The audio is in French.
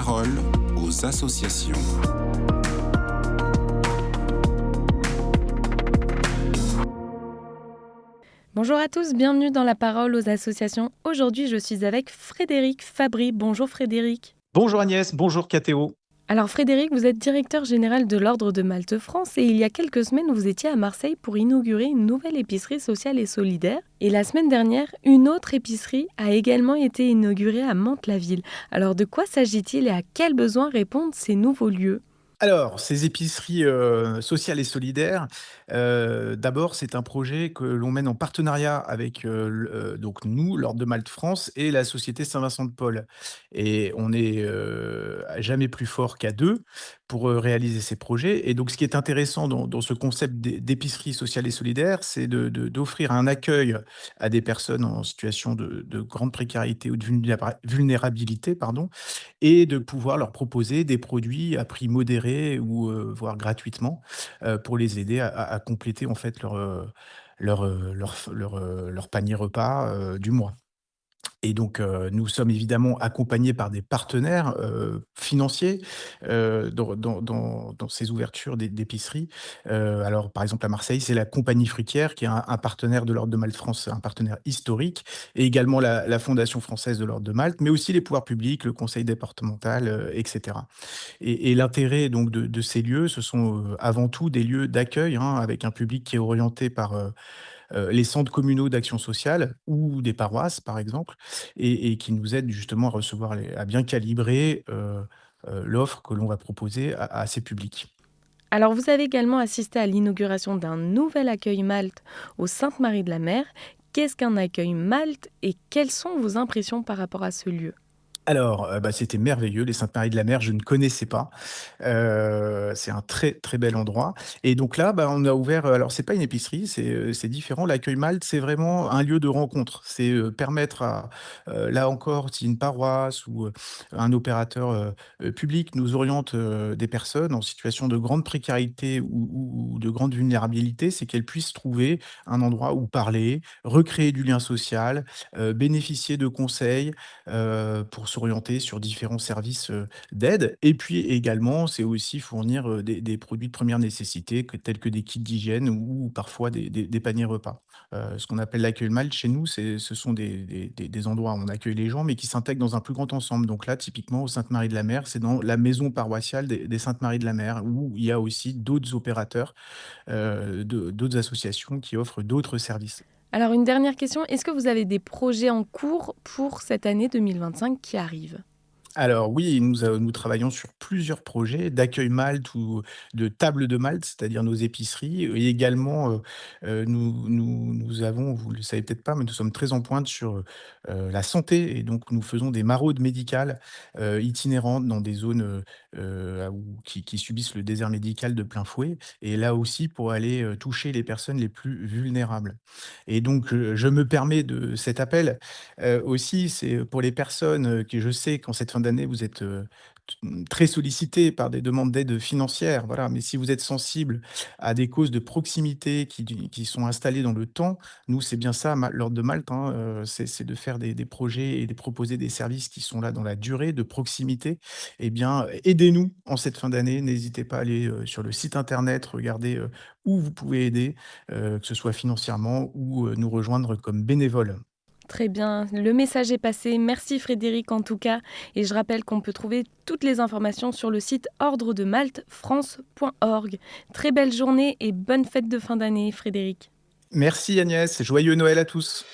parole aux associations. Bonjour à tous, bienvenue dans la parole aux associations. Aujourd'hui, je suis avec Frédéric Fabry. Bonjour Frédéric. Bonjour Agnès, bonjour Cathéo. Alors Frédéric, vous êtes directeur général de l'Ordre de Malte France et il y a quelques semaines, vous étiez à Marseille pour inaugurer une nouvelle épicerie sociale et solidaire. Et la semaine dernière, une autre épicerie a également été inaugurée à Mantes-la-Ville. Alors de quoi s'agit-il et à quels besoins répondent ces nouveaux lieux ? Alors, ces épiceries sociales et solidaires, d'abord, c'est un projet que l'on mène en partenariat avec donc nous, l'Ordre de Malte France, et la Société Saint-Vincent de Paul. Et on est jamais plus fort qu'à deux pour réaliser ces projets. Et donc, ce qui est intéressant dans ce concept d'épicerie sociale et solidaire, c'est d'offrir un accueil à des personnes en situation de grande précarité ou de vulnérabilité, pardon, et de pouvoir leur proposer des produits à prix modéré ou voire gratuitement, pour les aider à compléter en fait leur panier repas, du mois. Et donc, nous sommes évidemment accompagnés par des partenaires, financiers, dans ces ouvertures d'épiceries. Alors, par exemple, à Marseille, c'est la Compagnie fruitière qui est un partenaire de l'Ordre de Malte France, un partenaire historique, et également la Fondation française de l'Ordre de Malte, mais aussi les pouvoirs publics, le conseil départemental, et cetera. Et l'intérêt donc de ces lieux, ce sont, avant tout des lieux d'accueil, hein, avec un public qui est orienté par, les centres communaux d'action sociale ou des paroisses, par exemple, et qui nous aident justement à bien calibrer, l'offre que l'on va proposer à ces publics. Alors vous avez également assisté à l'inauguration d'un nouvel accueil Malte au Sainte-Marie de la Mer. Qu'est-ce qu'un accueil Malte et quelles sont vos impressions par rapport à ce lieu ? Alors, c'était merveilleux, les Saintes-Maries-de-la-Mer, je ne connaissais pas. C'est un très, très bel endroit et donc là, on a ouvert, alors c'est pas une épicerie, c'est différent. L'accueil Malte, c'est vraiment un lieu de rencontre. C'est, permettre là encore, si une paroisse ou, un opérateur, public nous oriente, des personnes en situation de grande précarité ou de grande vulnérabilité, c'est qu'elles puissent trouver un endroit où parler, recréer du lien social, bénéficier de conseils, pour s'orienter sur différents services, d'aide et puis également, c'est aussi fournir, des produits de première nécessité tels que des kits d'hygiène ou parfois des paniers repas. Ce qu'on appelle l'accueil Malte chez nous, ce sont des endroits où on accueille les gens, mais qui s'intègrent dans un plus grand ensemble. Donc là, typiquement, au Sainte-Marie-de-la-Mer, c'est dans la maison paroissiale des Saintes-Maries-de-la-Mer où il y a aussi d'autres opérateurs, d'autres associations qui offrent d'autres services. Alors une dernière question, est-ce que vous avez des projets en cours pour cette année 2025 qui arrive ? Alors oui, nous travaillons sur plusieurs projets d'accueil Malte ou de table de Malte, c'est-à-dire nos épiceries et également, nous avons, vous le savez peut-être pas, mais nous sommes très en pointe sur, la santé et donc nous faisons des maraudes médicales, itinérantes dans des zones, qui subissent le désert médical de plein fouet et là aussi pour aller, toucher les personnes les plus vulnérables et donc je me permets de cet appel. Aussi, c'est pour les personnes, que je sais qu'en cette fin d'année, vous êtes, très sollicités par des demandes d'aide financière, voilà. Mais si vous êtes sensible à des causes de proximité qui sont installées dans le temps, nous, c'est bien ça, l'Ordre de Malte, hein, c'est de faire des projets et de proposer des services qui sont là dans la durée, de proximité. Eh bien, aidez-nous en cette fin d'année. N'hésitez pas à aller, sur le site internet, regarder, où vous pouvez aider, que ce soit financièrement ou, nous rejoindre comme bénévole. Très bien, le message est passé. Merci Frédéric en tout cas. Et je rappelle qu'on peut trouver toutes les informations sur le site ordredemaltefrance.org. Très belle journée et bonne fête de fin d'année Frédéric. Merci Agnès, joyeux Noël à tous.